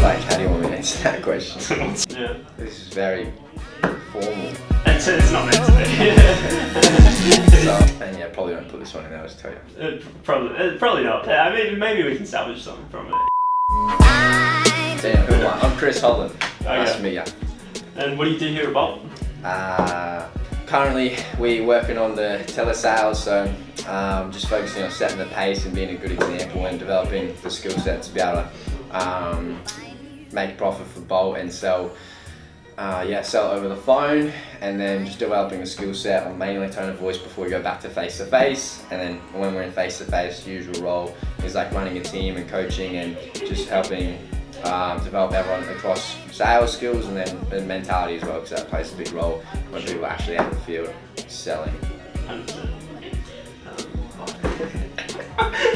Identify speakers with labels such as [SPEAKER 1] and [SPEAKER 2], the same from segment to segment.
[SPEAKER 1] Like, how do you want me to answer that question?
[SPEAKER 2] Yeah.
[SPEAKER 1] This is very formal.
[SPEAKER 2] It's not meant to be.
[SPEAKER 1] So, and yeah, probably don't put this one in there, I'll just tell you.
[SPEAKER 2] Probably not. I mean, maybe we can salvage something from it.
[SPEAKER 1] Damn, who am I? I'm Chris Holland. Nice to meet you.
[SPEAKER 2] And what do you do here at Bolt?
[SPEAKER 1] Currently, we're working on the telesales, so just focusing on setting the pace and being a good example and developing the skill set to be able to make profit for Bolt and sell over the phone, and then just developing a skill set on mainly tone of voice before we go back to face-to-face. And then when we're in face-to-face, the usual role is like running a team and coaching and just helping develop everyone across sales skills and then mentality as well, because that plays a big role when people are actually out in the field selling.
[SPEAKER 2] 100%.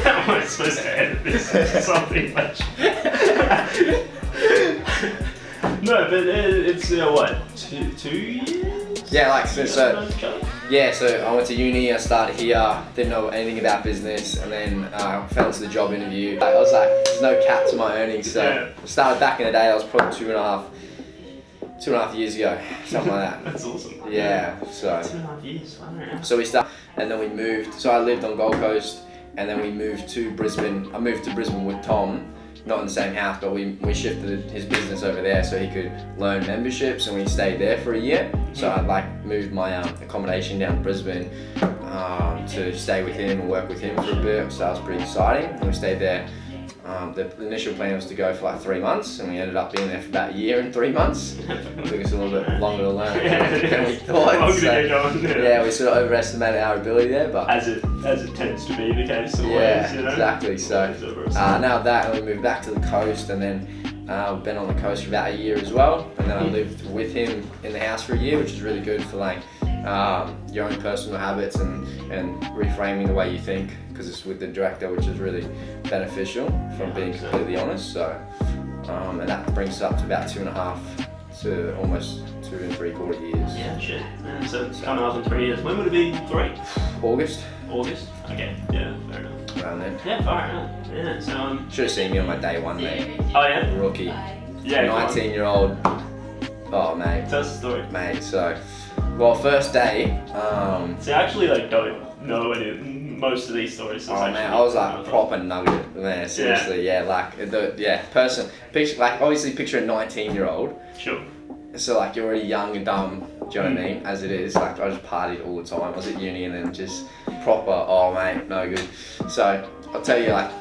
[SPEAKER 2] How am I supposed to edit this into something much? No, but it's what, two years?
[SPEAKER 1] Yeah, so I went to uni, I started here, didn't know anything about business, and then fell into the job interview. I was like, there's no cap to my earnings, so I started back in the day. I was probably two and a half years ago, something like that.
[SPEAKER 2] That's awesome.
[SPEAKER 1] Yeah, so
[SPEAKER 2] 2.5 years, wow.
[SPEAKER 1] So we started, and then we moved. So I lived on Gold Coast, and then we moved to Brisbane. I moved to Brisbane with Tom. Not in the same house, but we shifted his business over there so he could learn memberships, and we stayed there for a year. So I moved my accommodation down to Brisbane to stay with him and work with him for a bit. So that was pretty exciting. And we stayed there. The initial plan was to go for like 3 months, and we ended up being there for about a year and 3 months. It took us a little bit longer to learn than we thought. Yeah, we sort of overestimated our ability there, but
[SPEAKER 2] as it tends to be the case always,
[SPEAKER 1] yeah,
[SPEAKER 2] you know?
[SPEAKER 1] exactly. So now that, and we moved back to the coast, and then we've been on the coast for about a year as well. And then I lived with him in the house for a year, which is really good for like your own personal habits and reframing the way you think, because it's with the director, which is really beneficial, from being completely honest. So and that brings us up to about 2.5 to almost 2 3/4 years.
[SPEAKER 2] Yeah, shit. And so it's coming up in 3 years. When would it be? 3?
[SPEAKER 1] August.
[SPEAKER 2] Okay. Yeah, fair enough.
[SPEAKER 1] Around then.
[SPEAKER 2] Yeah, far enough. Yeah. So
[SPEAKER 1] should have seen me on my day one, mate.
[SPEAKER 2] Oh yeah.
[SPEAKER 1] Rookie.
[SPEAKER 2] Yeah.
[SPEAKER 1] 19-year-old. Oh mate.
[SPEAKER 2] Tell us the story.
[SPEAKER 1] Mate, so first day.
[SPEAKER 2] See, I actually don't know most of these stories. So
[SPEAKER 1] man, I was like proper nugget, man. Seriously, picture a 19-year-old.
[SPEAKER 2] Sure.
[SPEAKER 1] So like you're already young and dumb, do you know what I mean? As it is, like I just partied all the time. I was at uni and then just proper, oh mate, no good. So I'll tell you, like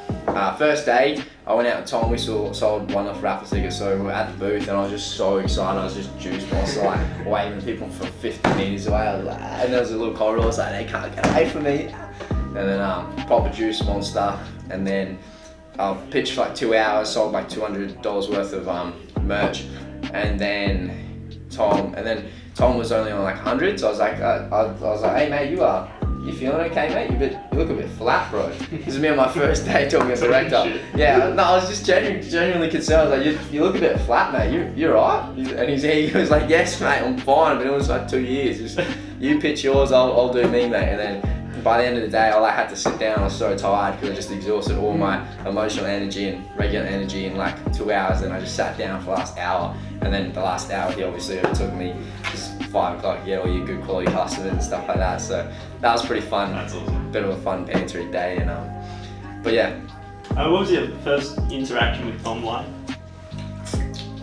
[SPEAKER 1] first day, I went out with Tom, we sold one-off raffle tickets, so we were at the booth and I was just so excited, I was just juiced. I was like waving at people from 50 metres away, I was like, and there was a little corridor, I was like, they can't get away from me. And then proper juice monster, and then I pitched for like 2 hours, sold like $200 worth of merch, and then Tom was only on like 100, so I was like, hey mate, you feeling okay, mate? You look a bit flat, bro. This is me on my first day talking to the director. Yeah, no, I was just genuinely concerned. I was like, you look a bit flat, mate. You're right. And he was like, yes, mate, I'm fine. But it was like 2 years. Just, you pitch yours, I'll do me, mate. And then by the end of the day, I had to sit down. I was so tired because I just exhausted all my emotional energy and regular energy in like 2 hours. And I just sat down for the last hour. And then the last hour, he obviously took me just 5 o'clock, get all your good quality customers and stuff like that. So that was pretty fun.
[SPEAKER 2] That's awesome.
[SPEAKER 1] Bit of a fun bantery day, and but yeah.
[SPEAKER 2] What was your first interaction with Tom like?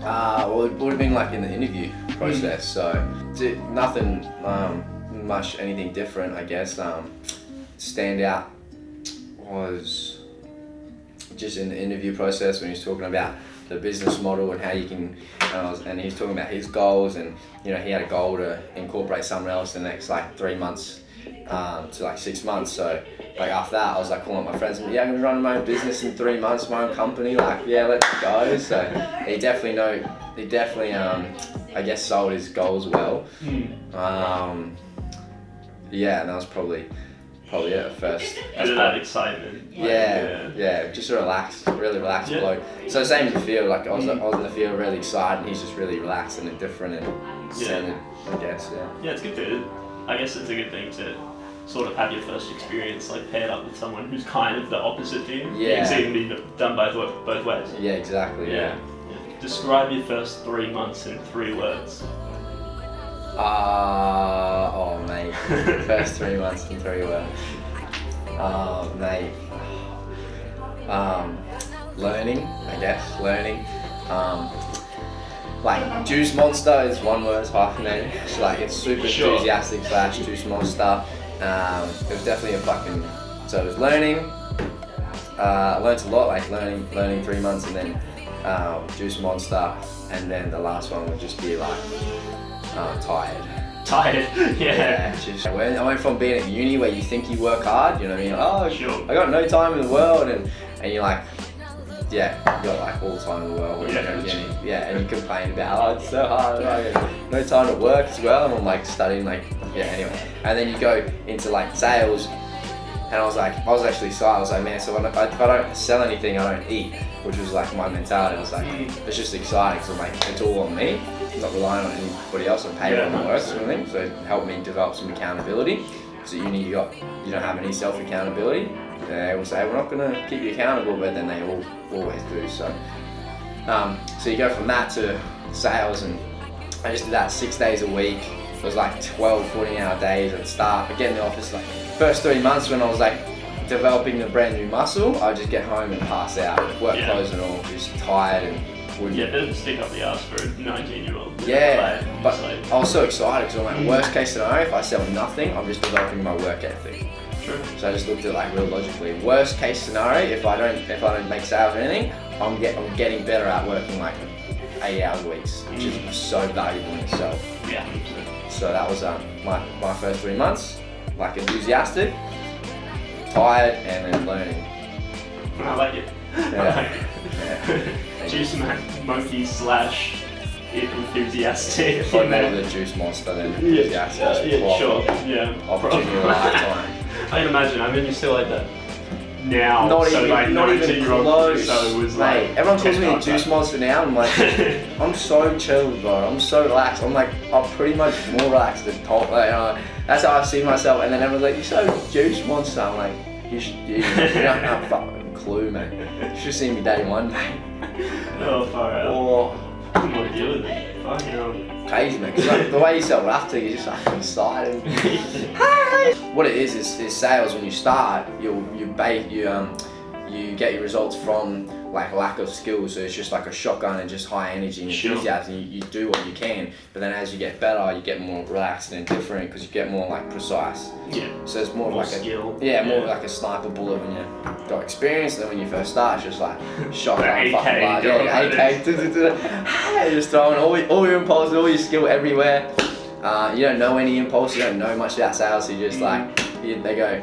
[SPEAKER 1] Well, it would have been like in the interview process. So nothing much anything different, I guess. Standout was just in the interview process when he was talking about the business model and how you can, and he's talking about his goals, and he had a goal to incorporate someone else in the next like 3 months to like 6 months. So like after that, I was like calling up my friends and I'm gonna run my own business in 3 months, my own company. Like let's go. So he definitely I guess sold his goals well. And that was probably it at first.
[SPEAKER 2] That excitement.
[SPEAKER 1] Yeah, just a really relaxed bloke. So same in the field, like I was in the field really excited, and he's just really relaxed and indifferent and centered, I guess.
[SPEAKER 2] Yeah, it's good I guess it's a good thing to sort of have your first experience like paired up with someone who's kind of the opposite to you.
[SPEAKER 1] Yeah.
[SPEAKER 2] It's even be done both ways.
[SPEAKER 1] Yeah, exactly. Yeah.
[SPEAKER 2] Describe your first 3 months in 3 words.
[SPEAKER 1] Oh mate, first 3 months in 3 words. Mate. Learning, I guess. Learning. Like juice monster is one word, hyphenated. So like it's super enthusiastic / juice monster. It was definitely a fucking. So it was learning. I learned a lot, like learning 3 months, and then juice monster, and then the last one would just be like tired.
[SPEAKER 2] Tired, yeah.
[SPEAKER 1] Just when I went from being at uni where you think you work hard, you know what I mean? Oh,
[SPEAKER 2] sure.
[SPEAKER 1] I got no time in the world, and you're like, yeah, you got like all the time in the world when you go to uni. Yeah, and you complain about, oh, it's so hard, I got no time to work as well, and I'm like studying, like, yeah, anyway. And then you go into like sales, and I was actually excited. I was like, man, so if I don't sell anything, I don't eat, which was like my mentality. I was like, it's just exciting, because I'm like, it's all on me. I'm not relying on anybody else. I'm paid on the work, sort of thing. So it helped me develop some accountability. Because at uni, you don't have any self accountability. They will say, we're not going to keep you accountable, but then they always do. So you go from that to sales, and I just did that 6 days a week. It was like 12, 14-hour days at the start. I get in the office, like first 3 months when I was like developing a brand new muscle, I would just get home and pass out, work clothes and all, just tired and wouldn't.
[SPEAKER 2] Yeah, it doesn't stick up the ass for a 19-year-old.
[SPEAKER 1] Yeah, but I was so excited because I'm like, worst case scenario, if I sell nothing, I'm just developing my work ethic.
[SPEAKER 2] True.
[SPEAKER 1] So I just looked at it like real logically. Worst case scenario, if I don't make sales or anything, I'm getting better at working like 8 hours a week, which is so valuable in itself.
[SPEAKER 2] Yeah.
[SPEAKER 1] So that was my first 3 months, like enthusiastic, tired, and then learning.
[SPEAKER 2] I like it.
[SPEAKER 1] Yeah.
[SPEAKER 2] Juice monkey / enthusiastic.
[SPEAKER 1] If I know the juice monster, then enthusiastic.
[SPEAKER 2] Yeah, sure. Yeah.
[SPEAKER 1] Opportunity of a lifetime.
[SPEAKER 2] I can imagine. I mean, you're still like that now.
[SPEAKER 1] Not
[SPEAKER 2] so
[SPEAKER 1] even,
[SPEAKER 2] like
[SPEAKER 1] not even close.
[SPEAKER 2] So it was
[SPEAKER 1] mate,
[SPEAKER 2] like
[SPEAKER 1] everyone calls me a juice monster now. I'm like, I'm so chilled, bro. I'm so relaxed. I'm like, I'm pretty much more relaxed than Tom. Like, that's how I see myself. And then everyone's like, you're so juice monster. I'm like, you don't have a fucking clue, man. You should see me day one, mate.
[SPEAKER 2] Oh, far out.
[SPEAKER 1] Or
[SPEAKER 2] I don't want to deal with it. Fucking hell.
[SPEAKER 1] Crazy, man. Because like, the way you sell laughter, you're just like excited. What it is sales. When you start, you get your results from like lack of skill. So it's just like a shotgun and just high energy and enthusiasm. You do what you can, but then as you get better, you get more relaxed and different because you get more like precise.
[SPEAKER 2] Yeah.
[SPEAKER 1] So it's more
[SPEAKER 2] More
[SPEAKER 1] like
[SPEAKER 2] skill.
[SPEAKER 1] more like a sniper bullet when you got experience. And then when you first start, it's just like shotgun,
[SPEAKER 2] AK,
[SPEAKER 1] fucking large, AK, just throwing all your impulses, all your skill everywhere. You don't know any impulse. You don't know much about sales. So you just like they go.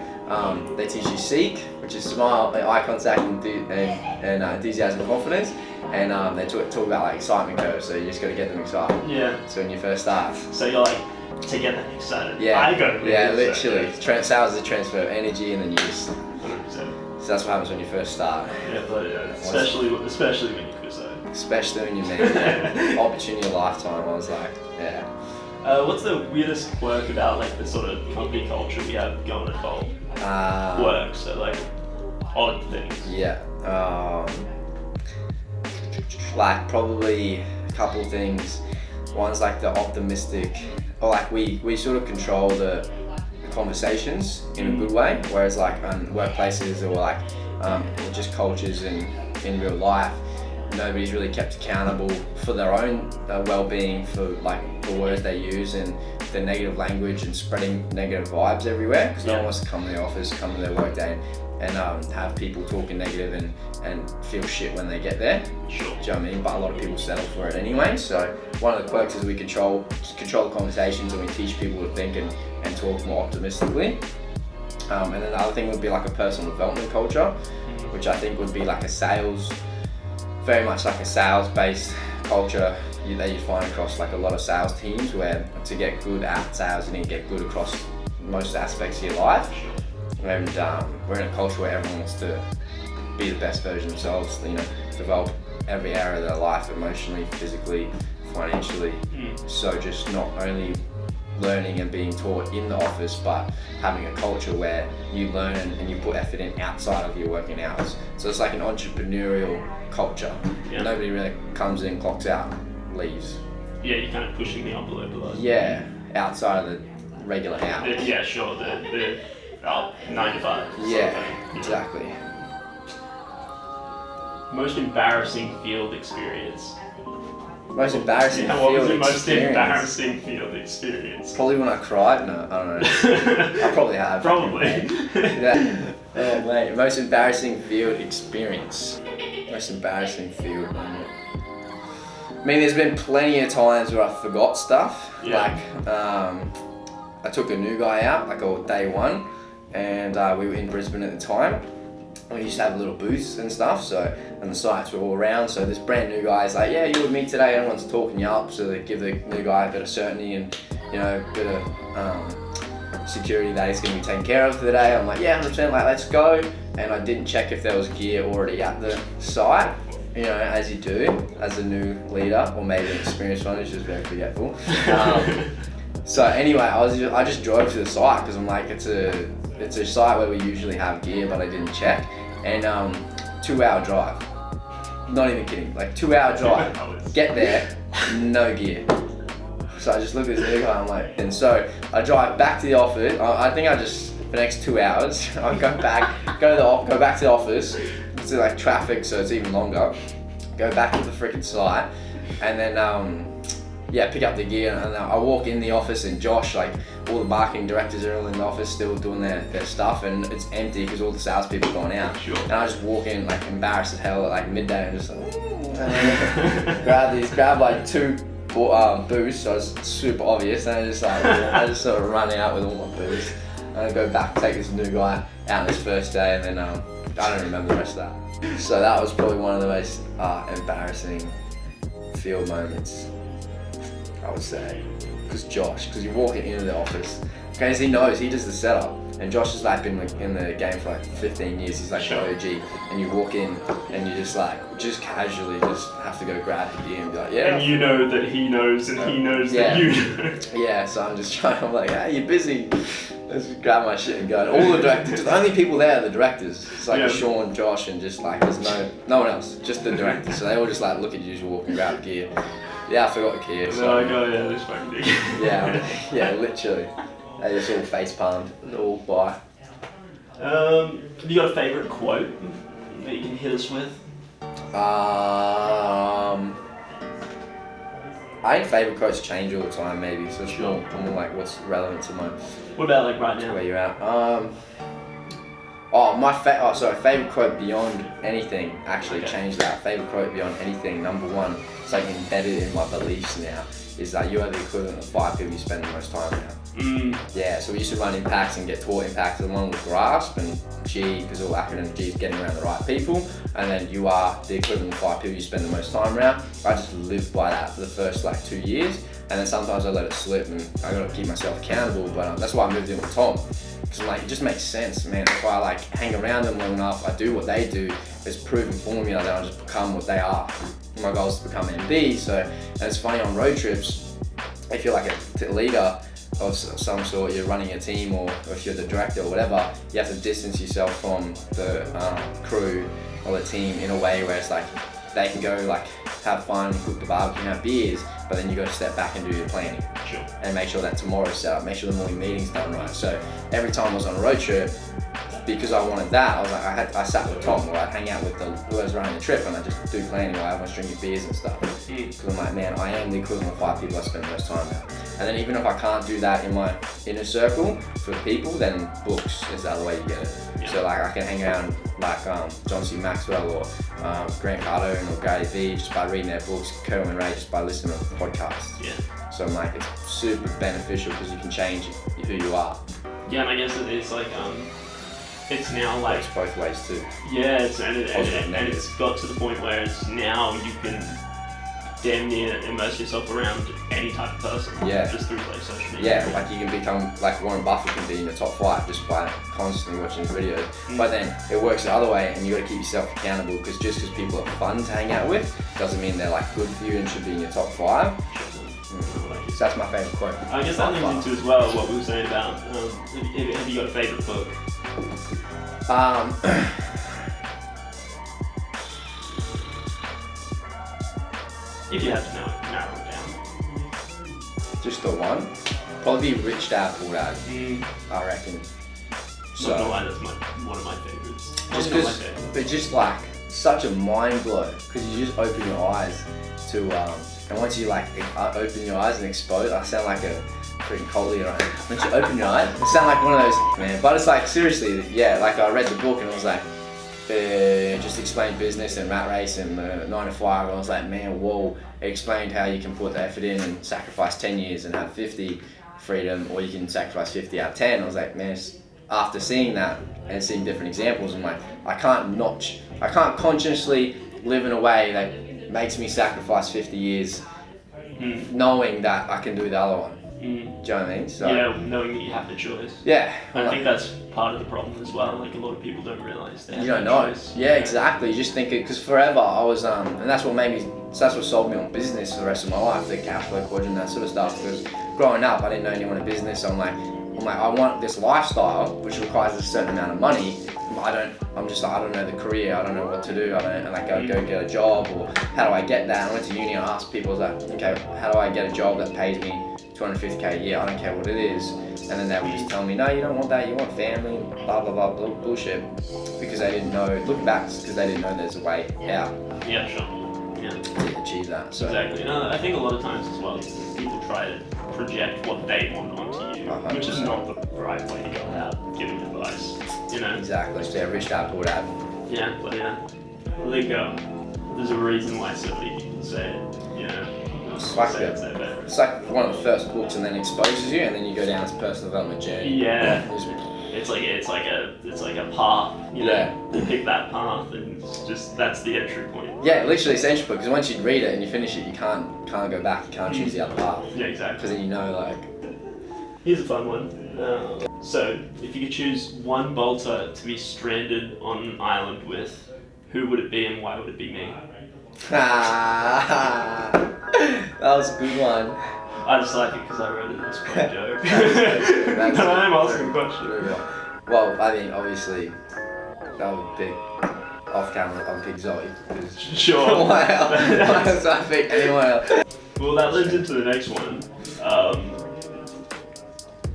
[SPEAKER 1] They teach you seek, which is smile, eye contact, and enthusiasm, and confidence, and they talk about like excitement curves. So you just got to get them excited.
[SPEAKER 2] Yeah.
[SPEAKER 1] So when you first start.
[SPEAKER 2] So you're like, to get them excited.
[SPEAKER 1] Yeah.
[SPEAKER 2] I got to
[SPEAKER 1] yeah, literally. Sales is a transfer of energy, and then you just.
[SPEAKER 2] 100%.
[SPEAKER 1] So that's what happens when you first start.
[SPEAKER 2] Yeah, but especially when you Chris.
[SPEAKER 1] Especially when you meet opportunity of a lifetime. I was like, yeah.
[SPEAKER 2] What's the weirdest quirk about like the sort of company culture we have going at Bolt? Work, so like odd things.
[SPEAKER 1] Yeah. Like probably a couple things. One's like the optimistic, or like we sort of control the conversations in a good way, whereas like workplaces or like just cultures in real life, nobody's really kept accountable for their own well-being, for like the words they use and the negative language and spreading negative vibes everywhere, because no one wants to come to the office, come to their work day and have people talking negative and feel shit when they get there.
[SPEAKER 2] Sure.
[SPEAKER 1] Do you know what I mean? But a lot of people settle for it anyway. So one of the quirks is we control the conversations, and we teach people to think and talk more optimistically. And then the other thing would be like a personal development culture, which I think would be like very much like a sales-based culture that you find across like a lot of sales teams, where to get good at sales, you need to get good across most aspects of your life. And we're in a culture where everyone wants to be the best version of themselves, develop every area of their life, emotionally, physically, financially. So just not only learning and being taught in the office, but having a culture where you learn and you put effort in outside of your working hours. So it's like an entrepreneurial culture.
[SPEAKER 2] Yeah.
[SPEAKER 1] Nobody really comes in, clocks out, leaves.
[SPEAKER 2] Yeah, you're kind of pushing the envelope a lot.
[SPEAKER 1] Yeah, outside of the regular hours.
[SPEAKER 2] Yeah, sure. The 9 to 5.
[SPEAKER 1] Yeah, exactly.
[SPEAKER 2] Most embarrassing field experience.
[SPEAKER 1] Most embarrassing
[SPEAKER 2] What was
[SPEAKER 1] field
[SPEAKER 2] your most
[SPEAKER 1] experience?
[SPEAKER 2] embarrassing field experience?
[SPEAKER 1] Probably when I cried. No, I don't know. I probably have.
[SPEAKER 2] Probably.
[SPEAKER 1] Yeah. Oh mate, most embarrassing field experience. Most embarrassing field moment. I mean, there's been plenty of times where I forgot stuff.
[SPEAKER 2] Yeah.
[SPEAKER 1] Like, I took a new guy out, like on day one, and we were in Brisbane at the time. We used to have little booths and stuff, and the sites were all around. So this brand new guy is like, yeah, you're with me today. Everyone's talking you up, so they give the new guy a bit of certainty and a bit of security that he's going to be taken care of for the day. I'm like, yeah, 100%. Like, let's go. And I didn't check if there was gear already at the site. As you do as a new leader, or maybe an experienced one who's just very forgetful. So anyway, I just drove to the site because I'm like, it's a site where we usually have gear, but I didn't check. And 2-hour drive. Not even kidding, like 2-hour drive. Get there, no gear. So I just look at this new guy, I'm like, and so I drive back to the office. I think for the next 2 hours, I go back to the office. It's like traffic, so it's even longer. Go back to the freaking site, and then pick up the gear. And I walk in the office, and Josh, like all the marketing directors are all in the office still doing their stuff, and it's empty because all the salespeople have gone out.
[SPEAKER 2] Sure.
[SPEAKER 1] And I just walk in like embarrassed as hell at like midday, and just like grab like 2 booze, so it's super obvious, and I just sort of run out with all my booze, and I go back, take this new guy out on his first day, and then I don't remember the rest of that. So that was probably one of the most embarrassing field moments, I would say, because you're walking into the office, because he knows, he does the setup, and Josh has like been in the game for like 15 years, he's like the OG, and you walk in, and you just casually just have to go grab the gear and be like, yeah.
[SPEAKER 2] And you know that he knows, and he knows that you know.
[SPEAKER 1] Yeah, so I'm like, hey, you're busy. Let's just grab my shit and go. And all the directors, the only people there are the directors. It's like Sean, Josh, and just like, there's no one else, just the directors. So they all just like look at you, just walk and grab gear. Yeah, I forgot the gear.
[SPEAKER 2] So this fucking thing.
[SPEAKER 1] Yeah, literally. They just all face palmed, all by.
[SPEAKER 2] Have you got a favourite quote that you can hit us with?
[SPEAKER 1] I think favourite quotes change all the time, maybe. So it's more like what's relevant to my.
[SPEAKER 2] What about like right now?
[SPEAKER 1] Where you're at. Favourite quote beyond anything. Actually, change that. Favourite quote beyond anything. Number 1. It's like embedded in my beliefs now. Is that you are the equivalent of 5 people you spend the most time now. Yeah, so we used to run impacts and get taught impacts, along with GRASP and G, because all acronym G is getting around the right people, and then you are the equivalent of 5 people you spend the most time around. I just lived by that for the first like 2 years, and then sometimes I let it slip, and I gotta keep myself accountable, but that's why I moved in with Tom. Because I'm like, it just makes sense, man. If I like hang around them long enough, I do what they do, it's proven formula that I'll just become what they are. My goal is to become MD, and it's funny on road trips, if you're like a leader of some sort, you're running a team, or if you're the director or whatever, you have to distance yourself from the crew or the team in a way where it's like they can go like have fun, cook the barbecue, have beers, but then you got to step back and do your planning.
[SPEAKER 2] Sure. And
[SPEAKER 1] make sure that tomorrow's set up, make sure the morning meeting's done right. So every time I was on a road trip, because I wanted that, I was like, I sat with Tom, or I'd hang out with who was running the trip, and I just do planning while everyone's drinking beers and stuff. Because I'm like, man, I am the equivalent of 5 people I spend the most time with. And then even if I can't do that in my inner circle for people, then books is the other way you get it. Yeah. So like I can hang around like John C. Maxwell or Grant Cardone or Gary Vee just by reading their books, Kerwin Ray just by listening to podcasts.
[SPEAKER 2] Yeah.
[SPEAKER 1] So I'm like, it's super beneficial because you can change who you are.
[SPEAKER 2] Yeah, and I guess it's like it's now like
[SPEAKER 1] it's both ways too.
[SPEAKER 2] Yeah, and it's got to the point where it's now you can damn near immerse yourself around any type of person.
[SPEAKER 1] Yeah.
[SPEAKER 2] Just through like social media.
[SPEAKER 1] Yeah, like you can become like Warren Buffett can be in the top 5 just by constantly watching his videos. But then it works the other way, and you got to keep yourself accountable, because just because people are fun to hang out with doesn't mean they're like good for you and should be in your top 5.
[SPEAKER 2] Like,
[SPEAKER 1] So that's my favourite quote.
[SPEAKER 2] I guess that links into as well what we were saying about, have you got a favourite book? If you had to narrow it down.
[SPEAKER 1] Just the one? Probably Rich Dad Poor Dad, I reckon.
[SPEAKER 2] So, not gonna lie, that's one of my favourites.
[SPEAKER 1] Just because, but just like such a mind blow, because you just open your eyes to, and once you like open your eyes and explode, I sound like a freaking cult leader. Once you open your eyes, I sound like one of those, man. But it's like seriously, yeah. Like I read the book and it was like, just explained business and rat race and 9 to 5. I was like, man, whoa. It explained how you can put the effort in and sacrifice 10 years and have 50 freedom, or you can sacrifice 50 out of 10. I was like, man, after seeing that and seeing different examples, I'm like, I can't consciously live in a way that makes me sacrifice 50 years knowing that I can do the other one. Do you know what I mean? So,
[SPEAKER 2] yeah, knowing that you have the choice.
[SPEAKER 1] Yeah.
[SPEAKER 2] And I think that's part of the problem as well. Like a lot of people don't realise they have
[SPEAKER 1] you don't
[SPEAKER 2] no
[SPEAKER 1] know.
[SPEAKER 2] choice.
[SPEAKER 1] Yeah, exactly. You just think it, because forever I was, and that's what that's what sold me on business for the rest of my life, the cash flow quadrant, that sort of stuff. Because growing up, I didn't know anyone in business. So I'm like, I want this lifestyle which requires a certain amount of money. I don't know the career. I don't know what to do. I don't like go get a job, or how do I get that? I went to uni and asked people, I was like, okay, how do I get a job that pays me $250K a year? I don't care what it is. And then they would just tell me, no, you don't want that. You want family, blah blah blah, bullshit. Because they didn't know. Looking back, because they didn't know there's a way out.
[SPEAKER 2] Yeah, sure. Yeah.
[SPEAKER 1] To achieve that. So.
[SPEAKER 2] Exactly. No, I think a lot of times as well, people try to project what they want onto you,
[SPEAKER 1] 100%.
[SPEAKER 2] which is not the right way to go about giving advice. You know.
[SPEAKER 1] Exactly. So yeah, Rich Dad Poor Dad.
[SPEAKER 2] Yeah, but yeah, I think there's a reason why so many people say it. You know.
[SPEAKER 1] It's like one of the first books, and then exposes you, and then you go down this personal development journey.
[SPEAKER 2] Yeah. It's like a path, you know. You pick that path, and it's just that's the entry point.
[SPEAKER 1] Yeah, literally it's entry point, because once you read it and you finish it, you can't go back. You can't choose the other path.
[SPEAKER 2] Yeah, exactly.
[SPEAKER 1] Because then you know, like.
[SPEAKER 2] Here's a fun one. So, if you could choose one bolter to be stranded on an island with, who would it be and why would it be me?
[SPEAKER 1] That was a good one.
[SPEAKER 2] I just like it because I wrote it as a joke. That's I'm asking a question.
[SPEAKER 1] Well, I mean, obviously, that would be off camera. I'll pick Zoe.
[SPEAKER 2] Sure.
[SPEAKER 1] Why else I pick anyone else?
[SPEAKER 2] Well, that leads into the next one.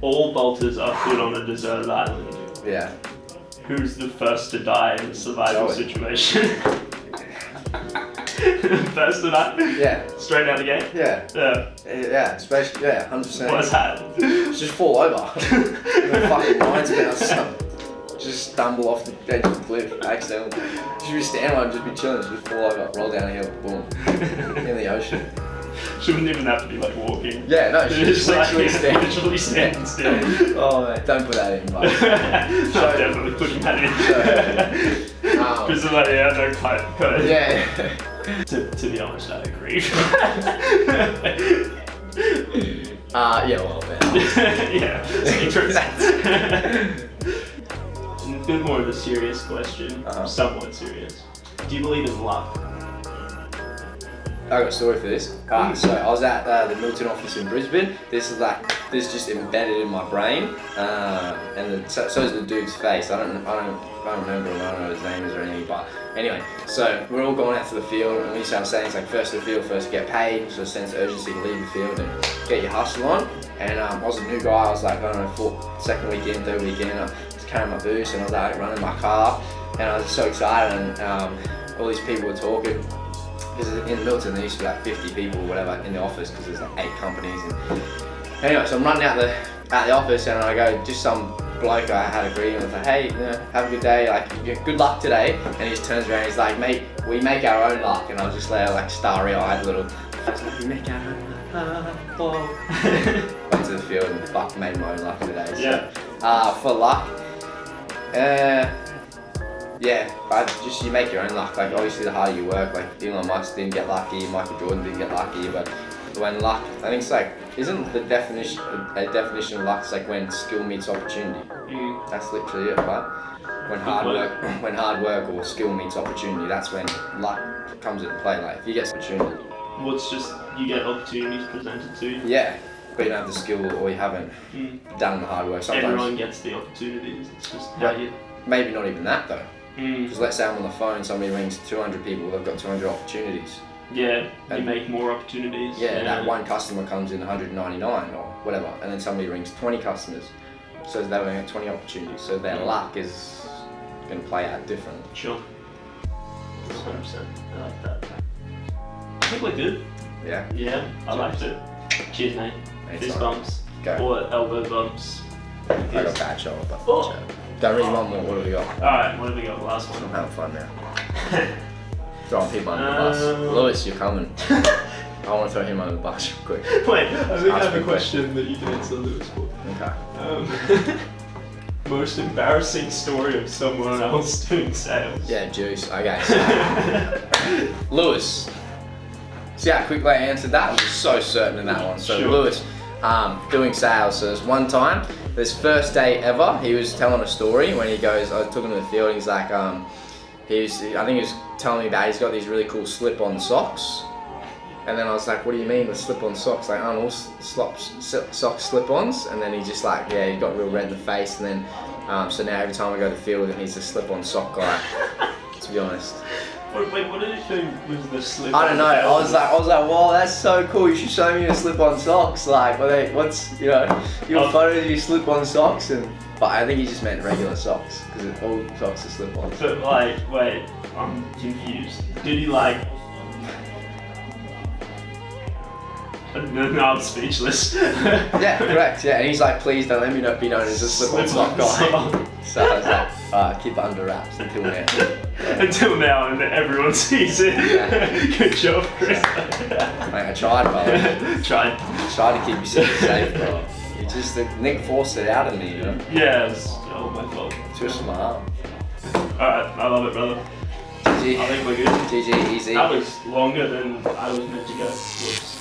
[SPEAKER 2] All bolters are put on a deserted island.
[SPEAKER 1] Yeah.
[SPEAKER 2] Who's the first to die in a survival situation? First to die?
[SPEAKER 1] Yeah.
[SPEAKER 2] Straight out the gate?
[SPEAKER 1] Yeah. Yeah, especially, 100%.
[SPEAKER 2] What's that?
[SPEAKER 1] Just fall over. The fucking mind's about something. Just stumble off the edge of the cliff accidentally. Just be standing on, just be chilling, just fall over, roll down a hill, boom. In the ocean.
[SPEAKER 2] Shouldn't even have to be like walking.
[SPEAKER 1] Yeah, no, just literally stand.
[SPEAKER 2] Literally standing still.
[SPEAKER 1] Oh man, don't put that in, but.
[SPEAKER 2] I'm definitely putting that in. Because of that, yeah, no cut.
[SPEAKER 1] Yeah.
[SPEAKER 2] To be honest, I agree.
[SPEAKER 1] Yeah, well, man.
[SPEAKER 2] Yeah, secrets. A bit more of a serious question, somewhat serious. Do you believe in luck?
[SPEAKER 1] I got a story for this. So I was at the Milton office in Brisbane. This is just embedded in my brain, and so is the dude's face. I don't remember him. I don't know what his name is or anything. But anyway, so we're all going out to the field, and we used to have sayings like first to the field, first to get paid. So a sense of urgency to leave the field and get your hustle on. And I was a new guy. I was like, I don't know, second weekend, third weekend. I was carrying my boots and I was like running my car, and I was so excited. And all these people were talking. Because in Milton there used to be like 50 people or whatever in the office, because there's like 8 companies. And anyway, so I'm running out the office, and I go, just some bloke I had agreement with, like, hey, you know, have a good day, like, good luck today. And he just turns around and he's like, mate, we make our own luck. And I was just there like starry-eyed little, I was like, we make our own luck. Went to the field and made my own luck today. So,
[SPEAKER 2] yeah.
[SPEAKER 1] For luck, yeah, you make your own luck. Like obviously the harder you work, like Elon Musk didn't get lucky, Michael Jordan didn't get lucky, but when luck, I think it's like, isn't the definition of luck is like when skill meets opportunity? That's literally it, right? When hard work or skill meets opportunity, that's when luck comes into play. Like if you get opportunity,
[SPEAKER 2] What's just you get opportunities presented to you.
[SPEAKER 1] Yeah, but you don't have the skill or you haven't done the hard work. Sometimes
[SPEAKER 2] Everyone gets the opportunities. It's just how you.
[SPEAKER 1] maybe not even that though. Because let's say I'm on the phone, somebody rings 200 people, they've got 200 opportunities.
[SPEAKER 2] Yeah, you
[SPEAKER 1] And-
[SPEAKER 2] make more opportunities.
[SPEAKER 1] Yeah, that one customer comes in 199 or whatever, and then somebody rings 20 customers, so they only have 20 opportunities. So their luck is going to play out different.
[SPEAKER 2] Sure. 100%. I like that. I think we're good.
[SPEAKER 1] Yeah.
[SPEAKER 2] Yeah, I liked it. Cheers, mate. Fist bumps.
[SPEAKER 1] Go.
[SPEAKER 2] Or elbow bumps.
[SPEAKER 1] I got bad shoulder, but
[SPEAKER 2] Oh.
[SPEAKER 1] don't really want more. What have we got?
[SPEAKER 2] Alright, what have we got? Last
[SPEAKER 1] I'm
[SPEAKER 2] one.
[SPEAKER 1] having fun now. Throwing people under the bus. Lewis, you're coming. I want to throw him under the bus real quick.
[SPEAKER 2] Wait, I think I
[SPEAKER 1] Ask
[SPEAKER 2] have
[SPEAKER 1] me
[SPEAKER 2] a question that you can answer Lewis for.
[SPEAKER 1] Okay.
[SPEAKER 2] Most embarrassing story of someone else doing sales.
[SPEAKER 1] Yeah, juice. Okay. So. Lewis. See how quickly I answered that? I was so certain in that one. So
[SPEAKER 2] Sure.
[SPEAKER 1] Lewis, doing sales. So there's one time, this first day ever, he was telling a story when he goes, I took him to the field, and he's like, I think he was telling me about he's got these really cool slip-on socks. And then I was like, what do you mean with slip-on socks? Like, I don't know, socks slip-ons. And then he just like, yeah, he got real red in the face. And then, so now every time I go to the field with him, he's a slip-on sock guy, to be honest.
[SPEAKER 2] Wait, what did you think was the slip?
[SPEAKER 1] I don't know. I was like, wow, that's so cool. You should show me your slip-on socks. Like, what's your photos of your slip-on socks? But I think he just meant regular socks because all socks are slip-ons.
[SPEAKER 2] But like, wait, I'm confused. Did he like? No, I'm speechless.
[SPEAKER 1] Yeah, correct. Yeah, and he's like, please don't let me be known as a slip-on sock guy. So I was like, alright, keep it under wraps until now.
[SPEAKER 2] Until now, and everyone sees it.
[SPEAKER 1] Yeah.
[SPEAKER 2] Good job, Chris.
[SPEAKER 1] Mate, I tried, bro.
[SPEAKER 2] Tried.
[SPEAKER 1] Tried to keep you safe, bro. You just, Nick forced it out of me, you know?
[SPEAKER 2] Yeah, it was all my fault.
[SPEAKER 1] Too smart.
[SPEAKER 2] Alright, I love it, brother.
[SPEAKER 1] GG.
[SPEAKER 2] I think we're good.
[SPEAKER 1] GG, easy.
[SPEAKER 2] That was longer than I was meant to go. Whoops.